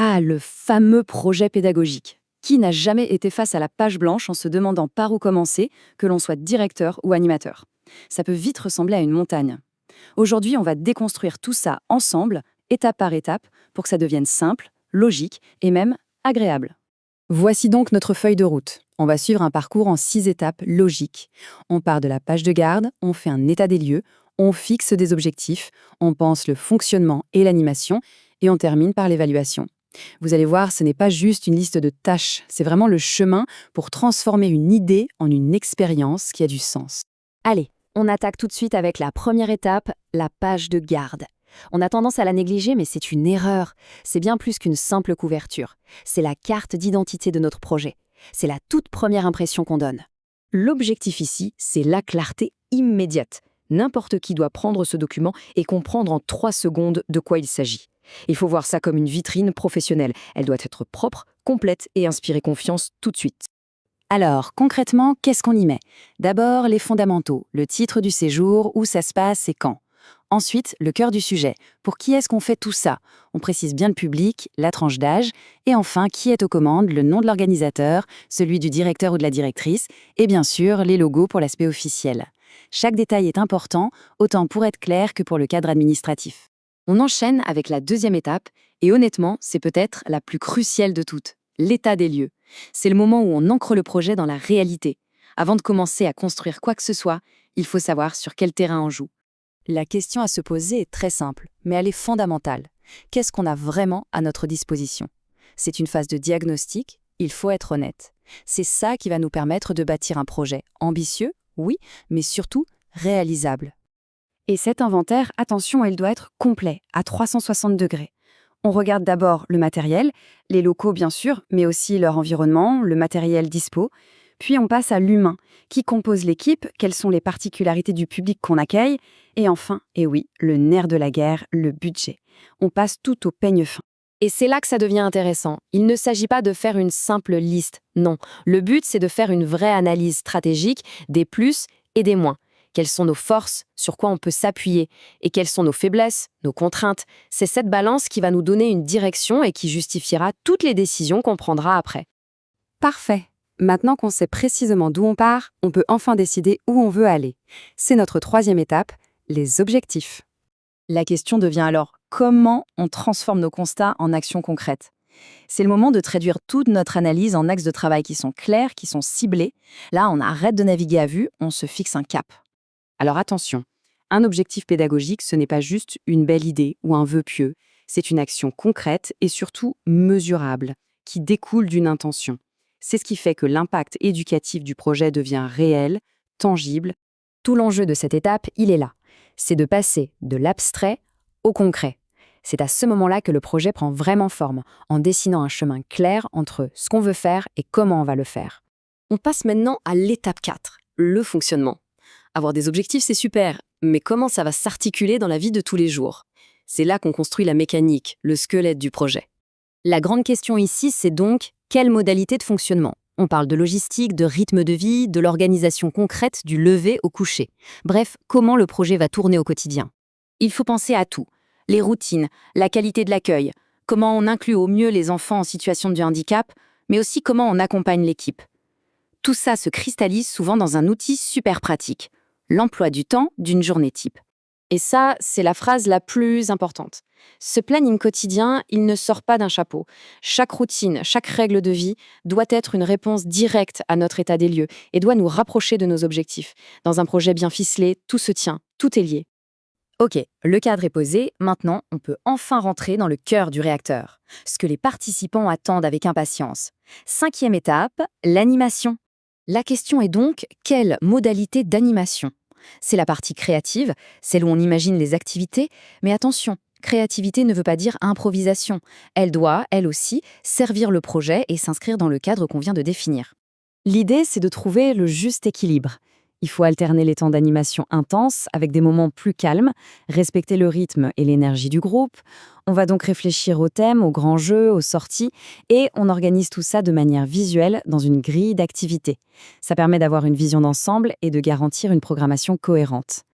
Ah, le fameux projet pédagogique. Qui n'a jamais été face à la page blanche en se demandant par où commencer, que l'on soit directeur ou animateur? Ça peut vite ressembler à une montagne. Aujourd'hui, on va déconstruire tout ça ensemble, étape par étape, pour que ça devienne simple, logique et même agréable. Voici donc notre feuille de route. On va suivre un parcours en 6 étapes logiques. On part de la page de garde, on fait un état des lieux, on fixe des objectifs, on pense le fonctionnement et l'animation, et on termine par l'évaluation. Vous allez voir, ce n'est pas juste une liste de tâches, c'est vraiment le chemin pour transformer une idée en une expérience qui a du sens. Allez, on attaque tout de suite avec la première étape, la page de garde. On a tendance à la négliger, mais c'est une erreur. C'est bien plus qu'une simple couverture. C'est la carte d'identité de notre projet. C'est la toute première impression qu'on donne. L'objectif ici, c'est la clarté immédiate. N'importe qui doit prendre ce document et comprendre en 3 secondes de quoi il s'agit. Il faut voir ça comme une vitrine professionnelle. Elle doit être propre, complète et inspirer confiance tout de suite. Alors, concrètement, qu'est-ce qu'on y met? D'abord, les fondamentaux, le titre du séjour, où ça se passe et quand. Ensuite, le cœur du sujet. Pour qui est-ce qu'on fait tout ça? On précise bien le public, la tranche d'âge, et enfin, qui est aux commandes, le nom de l'organisateur, celui du directeur ou de la directrice, et bien sûr, les logos pour l'aspect officiel. Chaque détail est important, autant pour être clair que pour le cadre administratif. On enchaîne avec la deuxième étape, et honnêtement, c'est peut-être la plus cruciale de toutes, l'état des lieux. C'est le moment où on ancre le projet dans la réalité. Avant de commencer à construire quoi que ce soit, il faut savoir sur quel terrain on joue. La question à se poser est très simple, mais elle est fondamentale. Qu'est-ce qu'on a vraiment à notre disposition? C'est une phase de diagnostic, il faut être honnête. C'est ça qui va nous permettre de bâtir un projet ambitieux, oui, mais surtout réalisable. Et cet inventaire, attention, il doit être complet, à 360 degrés. On regarde d'abord le matériel, les locaux bien sûr, mais aussi leur environnement, le matériel dispo. Puis on passe à l'humain. Qui compose l'équipe? Quelles sont les particularités du public qu'on accueille? Et enfin, et oui, le nerf de la guerre, le budget. On passe tout au peigne fin. Et c'est là que ça devient intéressant. Il ne s'agit pas de faire une simple liste, non. Le but, c'est de faire une vraie analyse stratégique des plus et des moins. Quelles sont nos forces, sur quoi on peut s'appuyer, et quelles sont nos faiblesses, nos contraintes. C'est cette balance qui va nous donner une direction et qui justifiera toutes les décisions qu'on prendra après. Parfait. Maintenant qu'on sait précisément d'où on part, on peut enfin décider où on veut aller. C'est notre troisième étape, les objectifs. La question devient alors comment on transforme nos constats en actions concrètes. C'est le moment de traduire toute notre analyse en axes de travail qui sont clairs, qui sont ciblés. Là, on arrête de naviguer à vue, on se fixe un cap. Alors attention, un objectif pédagogique, ce n'est pas juste une belle idée ou un vœu pieux. C'est une action concrète et surtout mesurable, qui découle d'une intention. C'est ce qui fait que l'impact éducatif du projet devient réel, tangible. Tout l'enjeu de cette étape, il est là. C'est de passer de l'abstrait au concret. C'est à ce moment-là que le projet prend vraiment forme, en dessinant un chemin clair entre ce qu'on veut faire et comment on va le faire. On passe maintenant à l'étape 4, le fonctionnement. Avoir des objectifs, c'est super, mais comment ça va s'articuler dans la vie de tous les jours? C'est là qu'on construit la mécanique, le squelette du projet. La grande question ici, c'est donc quelle modalité de fonctionnement? On parle de logistique, de rythme de vie, de l'organisation concrète du lever au coucher. Bref, comment le projet va tourner au quotidien? Il faut penser à tout. Les routines, la qualité de l'accueil, comment on inclut au mieux les enfants en situation de handicap, mais aussi comment on accompagne l'équipe. Tout ça se cristallise souvent dans un outil super pratique, l'emploi du temps d'une journée type. Et ça, c'est la phrase la plus importante. Ce planning quotidien, il ne sort pas d'un chapeau. Chaque routine, chaque règle de vie doit être une réponse directe à notre état des lieux et doit nous rapprocher de nos objectifs. Dans un projet bien ficelé, tout se tient, tout est lié. Ok, le cadre est posé, maintenant on peut enfin rentrer dans le cœur du réacteur, ce que les participants attendent avec impatience. 5e étape, l'animation. La question est donc, quelle modalité d'animation? C'est la partie créative, celle où on imagine les activités, mais attention, créativité ne veut pas dire improvisation. Elle doit, elle aussi, servir le projet et s'inscrire dans le cadre qu'on vient de définir. L'idée, c'est de trouver le juste équilibre. Il faut alterner les temps d'animation intenses avec des moments plus calmes, respecter le rythme et l'énergie du groupe. On va donc réfléchir aux thèmes, aux grands jeux, aux sorties, et on organise tout ça de manière visuelle dans une grille d'activités. Ça permet d'avoir une vision d'ensemble et de garantir une programmation cohérente.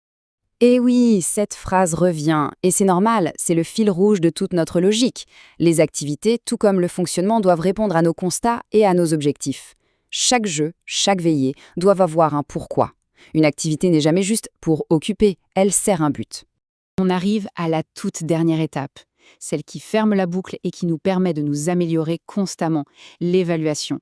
Et oui, cette phrase revient, et c'est normal, c'est le fil rouge de toute notre logique. Les activités, tout comme le fonctionnement, doivent répondre à nos constats et à nos objectifs. Chaque jeu, chaque veillée doivent avoir un pourquoi. Une activité n'est jamais juste pour occuper, elle sert un but. On arrive à la toute dernière étape, celle qui ferme la boucle et qui nous permet de nous améliorer constamment, l'évaluation.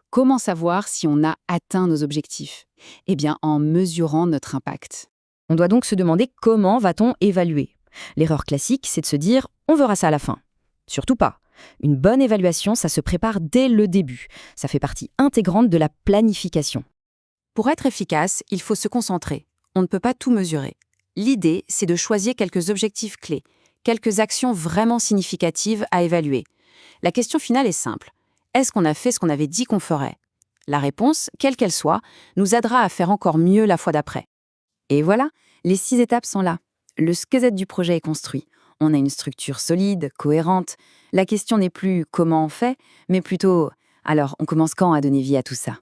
Comment savoir si on a atteint nos objectifs? Eh bien, en mesurant notre impact. On doit donc se demander comment va-t-on évaluer. L'erreur classique, c'est de se dire « on verra ça à la fin ». Surtout pas. Une bonne évaluation, ça se prépare dès le début. Ça fait partie intégrante de la planification. Pour être efficace, il faut se concentrer. On ne peut pas tout mesurer. L'idée, c'est de choisir quelques objectifs clés, quelques actions vraiment significatives à évaluer. La question finale est simple. Est-ce qu'on a fait ce qu'on avait dit qu'on ferait? La réponse, quelle qu'elle soit, nous aidera à faire encore mieux la fois d'après. Et voilà, les 6 étapes sont là. Le squelette du projet est construit. On a une structure solide, cohérente. La question n'est plus comment on fait, mais plutôt alors on commence quand à donner vie à tout ça?